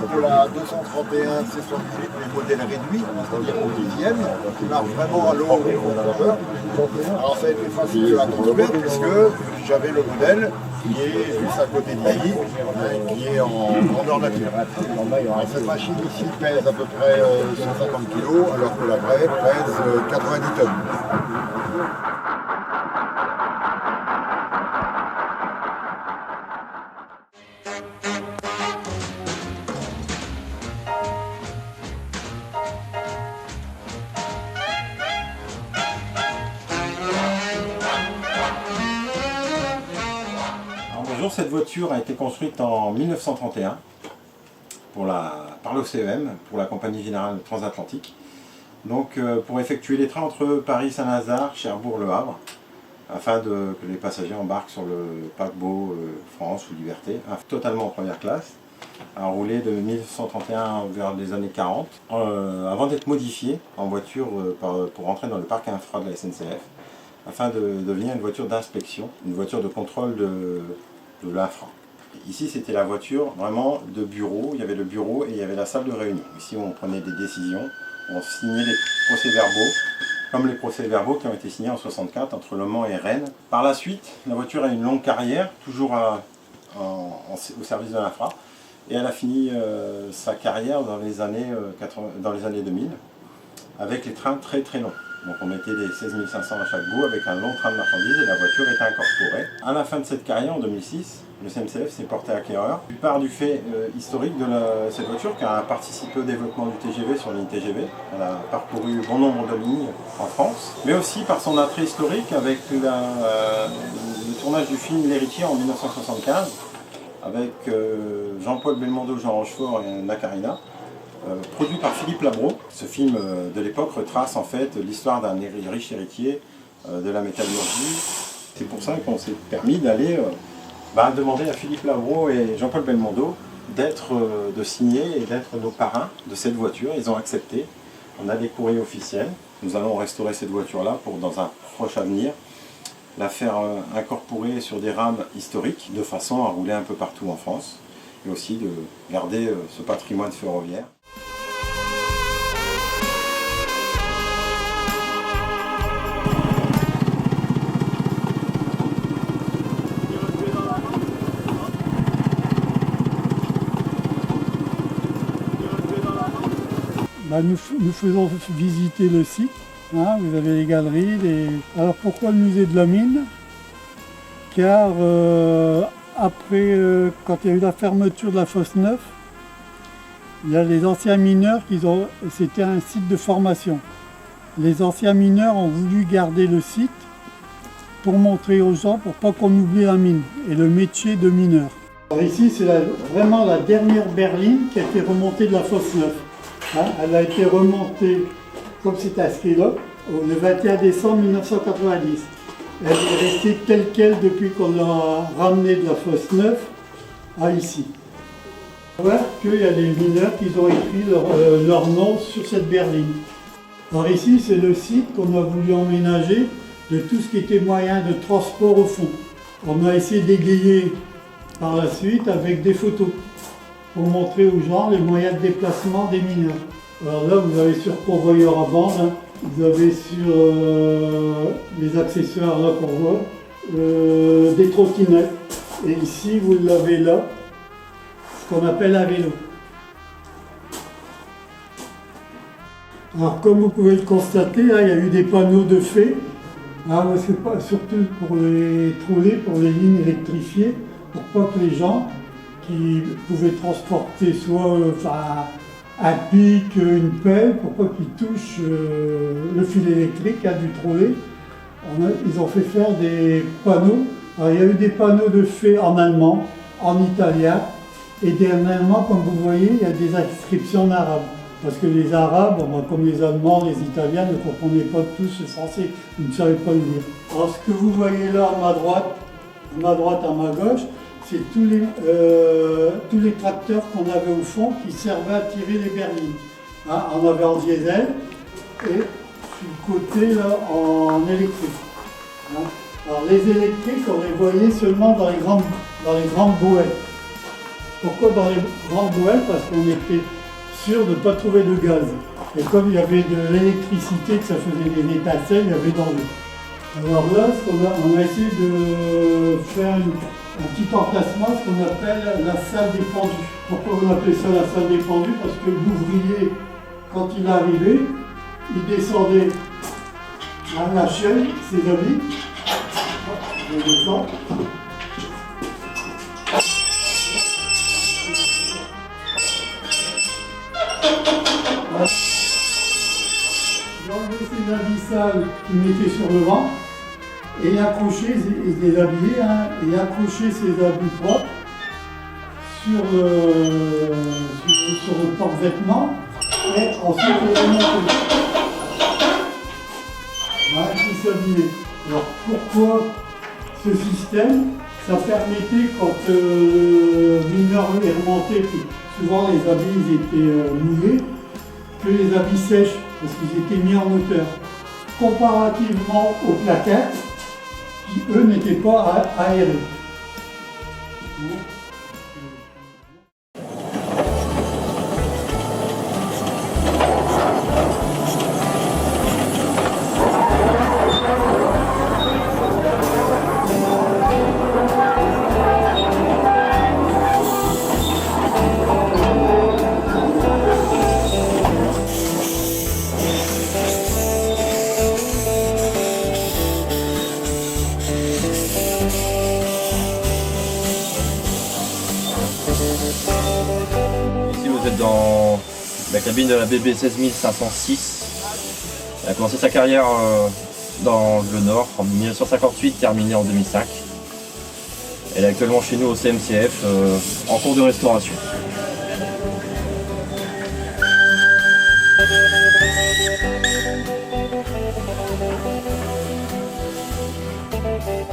pour la 231 C78, les modèles réduits, c'est-à-dire au dixième, qui marche vraiment à l'eau au profondeur. Alors ça a été facile à construire puisque j'avais le modèle qui est juste à côté d'ici, qui est en grandeur nature. Alors, cette machine ici pèse à peu près 150 kg, alors que la vraie pèse 90 tonnes. Bonjour, cette voiture a été construite en 1931 par l'OCEM, pour la Compagnie Générale Transatlantique. Donc pour effectuer les trains entre Paris-Saint-Lazare, Cherbourg-Le Havre, afin que les passagers embarquent sur le paquebot France ou Liberté, totalement en première classe, a roulé de 1931 vers les années 40, avant d'être modifié en voiture pour entrer dans le parc infra de la SNCF, afin de devenir une voiture d'inspection, une voiture de contrôle de l'infra. Ici, c'était la voiture vraiment de bureau. Il y avait le bureau et il y avait la salle de réunion. Ici, on prenait des décisions, on signait les procès-verbaux, comme les procès-verbaux qui ont été signés en 1964 entre Le Mans et Rennes. Par la suite, la voiture a une longue carrière, toujours au service de l'infra, et elle a fini sa carrière dans les années 2000, avec les trains très très longs. Donc on mettait des 16 500 à chaque bout avec un long train de marchandises et la voiture était incorporée. À la fin de cette carrière, en 2006, le CNCF s'est porté acquéreur. Du part du fait historique de cette voiture qui a participé au développement du TGV sur ligne TGV. Elle a parcouru bon nombre de lignes en France, mais aussi par son attrait historique avec le tournage du film L'Héritier en 1975 avec Jean-Paul Belmondo, Jean Rochefort et Anna Karina. Produit par Philippe Labro. Ce film de l'époque retrace en fait l'histoire d'un riche héritier de la métallurgie. C'est pour ça qu'on s'est permis d'aller demander à Philippe Labro et Jean-Paul Belmondo de signer et d'être nos parrains de cette voiture. Ils ont accepté. On a des courriers officiels. Nous allons restaurer cette voiture-là pour, dans un proche avenir, la faire incorporer sur des rames historiques de façon à rouler un peu partout en France et aussi de garder ce patrimoine ferroviaire. Nous faisons visiter le site, vous avez les galeries. Alors pourquoi le musée de la mine? Car après, quand il y a eu la fermeture de la fosse Neuf, il y a les anciens mineurs c'était un site de formation. Les anciens mineurs ont voulu garder le site pour montrer aux gens, pour pas qu'on oublie la mine et le métier de mineur. Alors ici, c'est vraiment la dernière berline qui a été remontée de la fosse Neuf. Elle a été remontée, comme c'est inscrit là, le 21 décembre 1990. Elle est restée telle quelle depuis qu'on l'a ramenée de la fosse Neuf à ici. On voit qu'il y a des mineurs qui ont écrit leur nom sur cette berline. Alors ici, c'est le site qu'on a voulu emménager de tout ce qui était moyen de transport au fond. On a essayé d'égayer par la suite avec des photos pour montrer aux gens les moyens de déplacement des mineurs. Alors là, vous avez sur pourvoyeur à bande, vous avez sur les accessoires là qu'on voit, des trottinettes. Et ici, vous l'avez là, ce qu'on appelle un vélo. Alors comme vous pouvez le constater, là, il y a eu des panneaux de fait, surtout pour les trolleys, pour les lignes électrifiées, pour pas que les gens qui pouvaient transporter soit un pic, une pelle, pour pas qu'ils touchent le fil électrique du trolley. Ils ont fait faire des panneaux. Alors, il y a eu des panneaux de fait en allemand, en italien, et dernièrement, comme vous voyez, il y a des inscriptions en arabe. Parce que les Arabes, comme les Allemands, les Italiens, ne comprenaient pas tous le français, ils ne savaient pas le lire. Alors ce que vous voyez là à ma droite, à ma gauche, c'est tous les tracteurs qu'on avait au fond qui servaient à tirer les berlines. On avait en diesel et sur le côté là, en électrique. Alors les électriques, on les voyait seulement dans les grandes bouées. Pourquoi dans les grandes boîtes? Parce qu'on était sûr de ne pas trouver de gaz. Et comme il y avait de l'électricité, que ça faisait des étincelles, il y avait danger. Alors là, on a essayé de faire un petit emplacement, ce qu'on appelle la salle des pendus. Pourquoi on appelle ça la salle des pendus? Parce que l'ouvrier, quand il arrivait, il descendait à la chaîne, ses habits. Je descends. J'ai enlevé ses habits sales qu'il mettait sur le ventre et accroché, il les habillait, hein, et accroché ses habits propres sur le porte-vêtements et ensuite les remonter. Voilà, qui s'habillait. Alors pourquoi ce système? Ça permettait quand le mineur est remonté, puis souvent les habits ils étaient mouillés, que les habits sèchent parce qu'ils étaient mis en hauteur. Comparativement aux plaquettes, qui eux n'étaient pas aérés. Ici vous êtes dans la cabine de la BB 16506. Elle a commencé sa carrière dans le Nord en 1958, terminée en 2005. Elle est actuellement chez nous au CMCF en cours de restauration.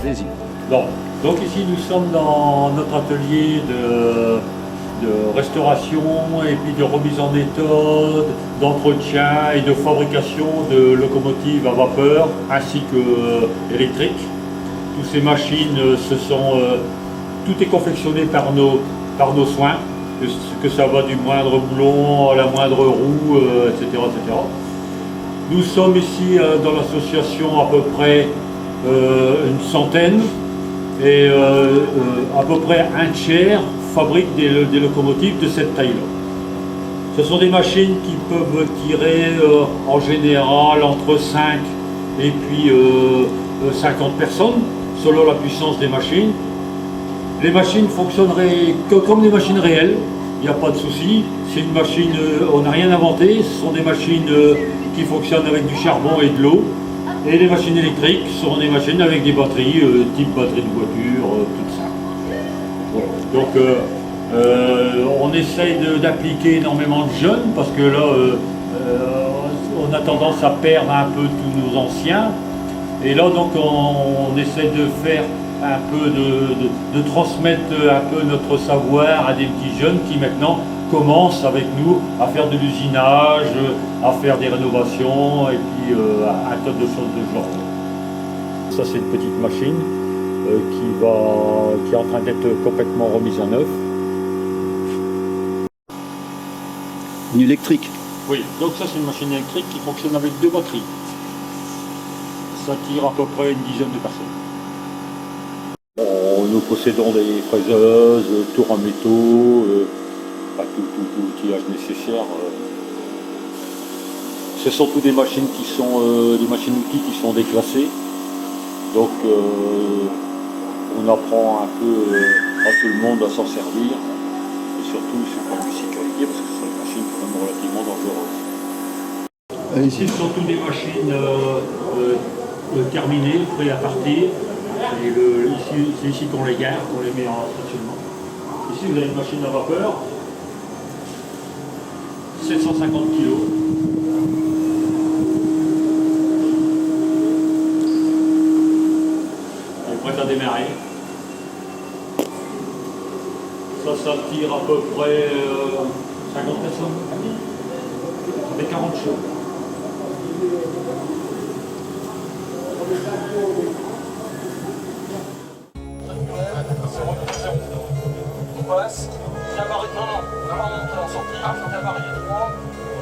Allez-y. Bon, donc ici nous sommes dans notre atelier de restauration et puis de remise en état, d'entretien et de fabrication de locomotives à vapeur ainsi que électriques. Toutes ces machines, tout est confectionné par nos soins, que ça va du moindre boulon à la moindre roue, etc., etc. Nous sommes ici dans l'association à peu près une centaine et à peu près un tiers fabrique des locomotives de cette taille-là. Ce sont des machines qui peuvent tirer en général entre 5 et puis 50 personnes selon la puissance des machines. Les machines fonctionneraient comme des machines réelles, il n'y a pas de souci. C'est une machine, on n'a rien inventé, ce sont des machines qui fonctionnent avec du charbon et de l'eau. Et les machines électriques seront des machines avec des batteries, type batterie de voiture, tout ça. Voilà. Donc on essaye d'appliquer énormément de jeunes parce que là on a tendance à perdre un peu tous nos anciens. Et là donc on essaie de faire un peu de transmettre un peu notre savoir à des petits jeunes qui maintenant commencent avec nous à faire de l'usinage, à faire des rénovations et puis un tas de choses de ce genre. Ça c'est une petite machine qui est en train d'être complètement remise en œuvre. Une électrique? Oui, donc ça c'est une machine électrique qui fonctionne avec 2 batteries. Ça tire à peu près une dizaine de personnes. Bon, nous possédons des fraiseuses, tours en métaux, tout l'outillage nécessaire. Ce sont toutes des machines qui sont des machines-outils qui sont déclassées. Donc on apprend un peu à tout le monde à s'en servir. Et surtout sur le point de vue sécurité, parce que ce sont des machines quand même relativement dangereuses. Ici ce sont toutes des machines terminées, prêtes à partir. Et c'est ici qu'on les garde, qu'on les met en stationnement. Ici vous avez une machine à vapeur. 750 kg. Elle est prête à démarrer. Ça tire à peu près 50 personnes. Ça fait 40 chevaux. On passe. Quand la barre est droit,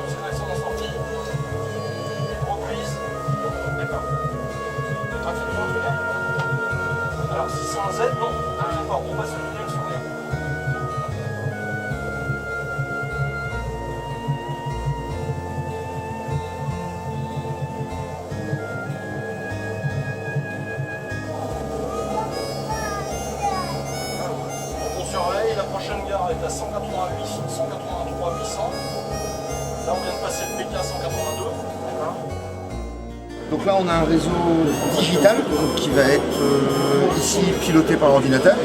c'est l'action de sortie. Reprise. Départ. Traction en tout cas. Alors si c'est un Z, non. D'accord, on passe le tunnel sur rien. On surveille, la prochaine gare est à 183 800. Là on vient de passer le PK 182. Donc là, on a un réseau digital qui va être ici piloté par l'ordinateur.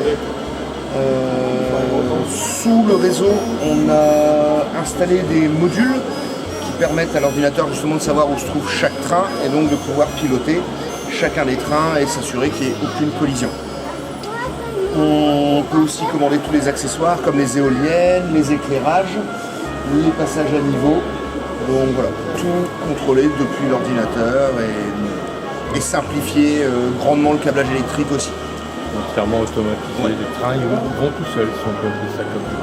Sous le réseau, on a installé des modules qui permettent à l'ordinateur justement de savoir où se trouve chaque train et donc de pouvoir piloter chacun des trains et s'assurer qu'il n'y ait aucune collision. On peut aussi commander tous les accessoires comme les éoliennes, les éclairages, les passages à niveau. Donc voilà, tout contrôlé depuis l'ordinateur et simplifier grandement le câblage électrique aussi. Entièrement automatisé, les trains ils vont tout seuls si on peut appeler ça comme ça.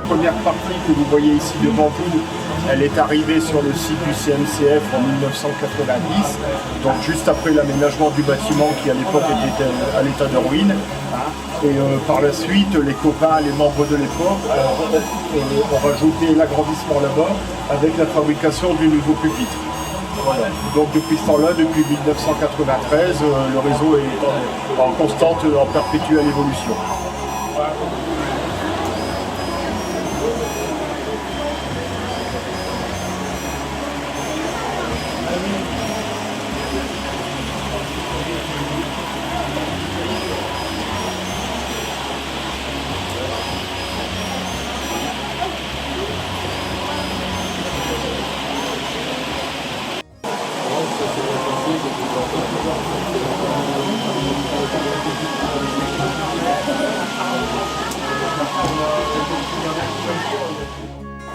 La première partie que vous voyez ici devant vous, elle est arrivée sur le site du CNCF en 1990, donc juste après l'aménagement du bâtiment qui à l'époque était à l'état de ruine. Et par la suite, les copains, les membres de l'époque ont rajouté l'agrandissement là-bas avec la fabrication du nouveau pupitre. Voilà. Donc depuis ce temps-là, depuis 1993, le réseau est en constante, en perpétuelle évolution.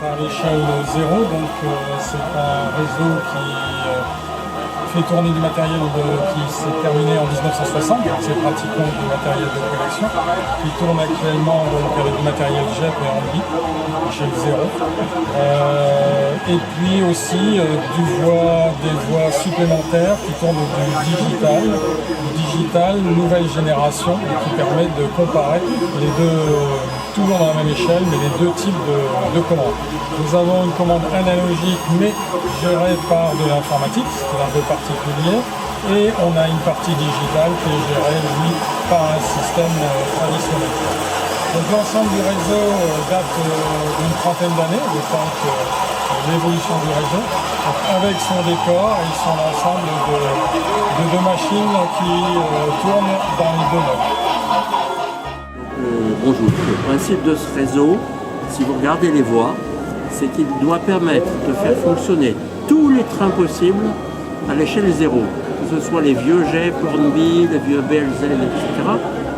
Par l'échelle 0, donc c'est un réseau qui fait tourner du matériel qui s'est terminé en 1960, c'est pratiquement du matériel de collection, qui tourne actuellement donc, avec du matériel JEP et Ambi, échelle 0. Et puis aussi des voies supplémentaires qui tournent du digital nouvelle génération, et qui permettent de comparer les deux, toujours dans la même échelle, mais les deux types de commandes. Nous avons une commande analogique mais gérée par de l'informatique, c'est un peu particulier, et on a une partie digitale qui est gérée, lui, par un système traditionnel. Donc l'ensemble du réseau date d'une trentaine d'années, le temps que l'évolution du réseau, donc avec son décor et son ensemble de deux machines qui tournent dans les deux modes. Bonjour, le principe de ce réseau, si vous regardez les voies, c'est qu'il doit permettre de faire fonctionner tous les trains possibles à l'échelle 0, que ce soit les vieux GEP, Hornby, les vieux BLZ, etc.,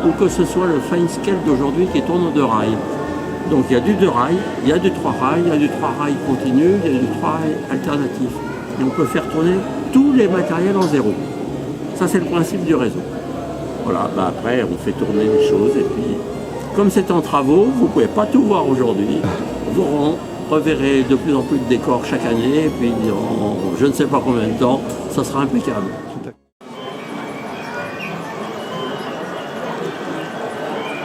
ou que ce soit le fine scale d'aujourd'hui qui tourne en 2 rails. Donc il y a du 2 rails, il y a du 3 rails, il y a du 3 rails continu, il y a du 3 rails alternatif. Et on peut faire tourner tous les matériels en 0. Ça c'est le principe du réseau. Voilà, après on fait tourner les choses et puis comme c'est en travaux, vous ne pouvez pas tout voir aujourd'hui. Vous reverrez de plus en plus de décors chaque année et puis en je ne sais pas combien de temps, ça sera impeccable.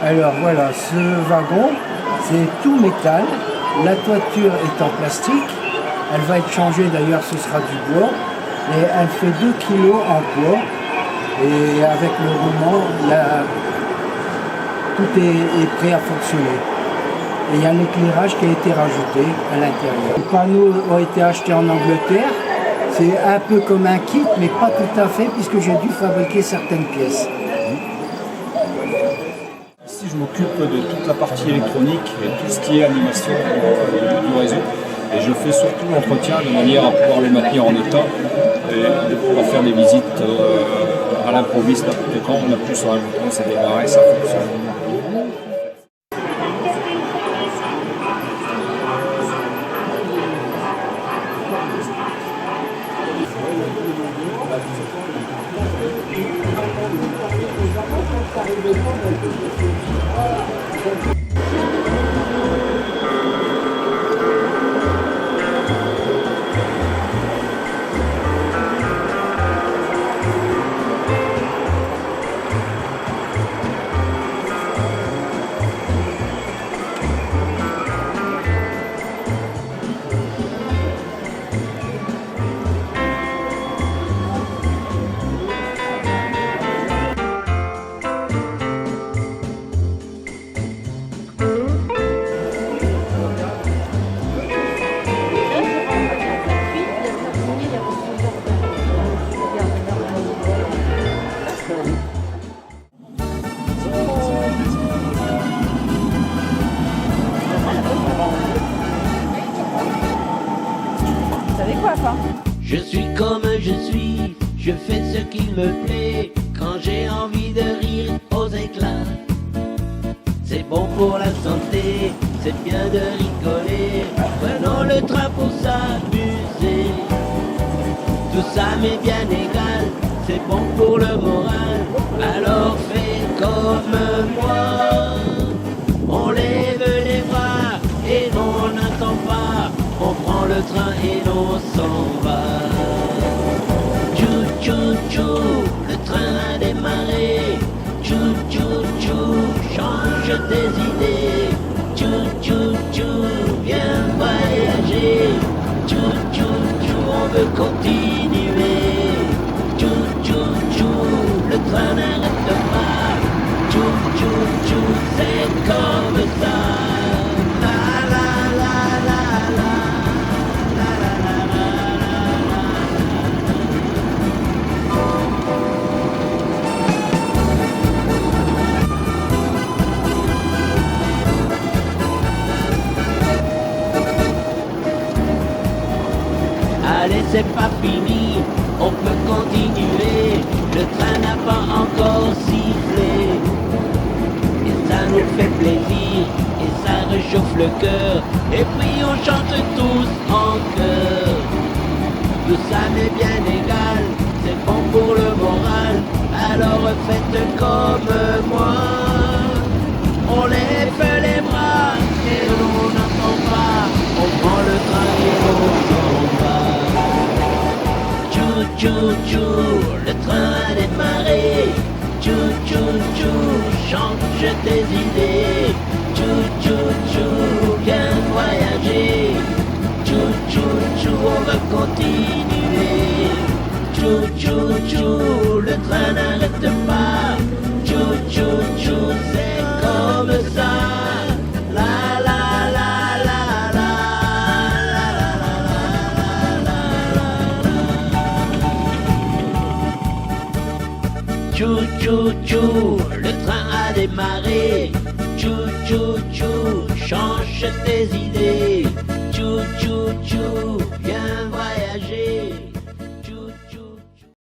Alors voilà, ce wagon, c'est tout métal, la toiture est en plastique Elle va être changée d'ailleurs, ce sera du bois. Et elle fait 2 kg en poids. Et avec le roulement, tout est prêt à fonctionner. Et il y a l'éclairage qui a été rajouté à l'intérieur. Les panneaux ont été achetés en Angleterre. C'est un peu comme un kit, mais pas tout à fait, puisque j'ai dû fabriquer certaines pièces. Ici, je m'occupe de toute la partie électronique et tout ce qui est animation du réseau. Et je fais surtout l'entretien de manière à pouvoir les maintenir en état et de pouvoir faire des visites à l'improviste n'importe quand. On appuie sur un bouton, c'est démarré, ça fonctionne. Je suis comme je suis, je fais ce qui me plaît. Quand j'ai envie de rire aux éclats, c'est bon pour la santé, c'est bien de rigoler. Prenons le train pour s'amuser. Tout ça m'est bien égal, c'est bon pour le moral. Alors fais comme moi. On lève les bras et l'on n'attend pas. On prend le train et l'on s'en va. Tchou tchou tchou, le train a démarré. Tchou tchou tchou, change tes idées. Tchou tchou tchou, viens voyager. Tchou tchou tchou, on veut continuer. Tchou tchou tchou, le train n'arrête pas. Tchou tchou tchou, c'est comme ça. Allez, c'est pas fini, on peut continuer. Le train n'a pas encore sifflé. Et ça nous fait plaisir, et ça réchauffe le cœur. Et puis on chante tous en chœur. Tout ça m'est bien égal, c'est bon pour le moral. Alors faites comme moi. On lève les bras et on n'entend pas. On prend le train et on s'en va. Tchou tchou tchou, le train a démarré. Tchou tchou tchou, change tes idées. Tchou tchou tchou, viens voyager. Tchou tchou tchou, on va continuer. Tchou tchou tchou, le train n'arrête pas. Tchou tchou tchou, c'est comme ça. La la la la la la la la la. Tchou tchou tchou, le train a démarré. Tchou tchou tchou, change tes idées. Tchou tchou tchou, viens voyager.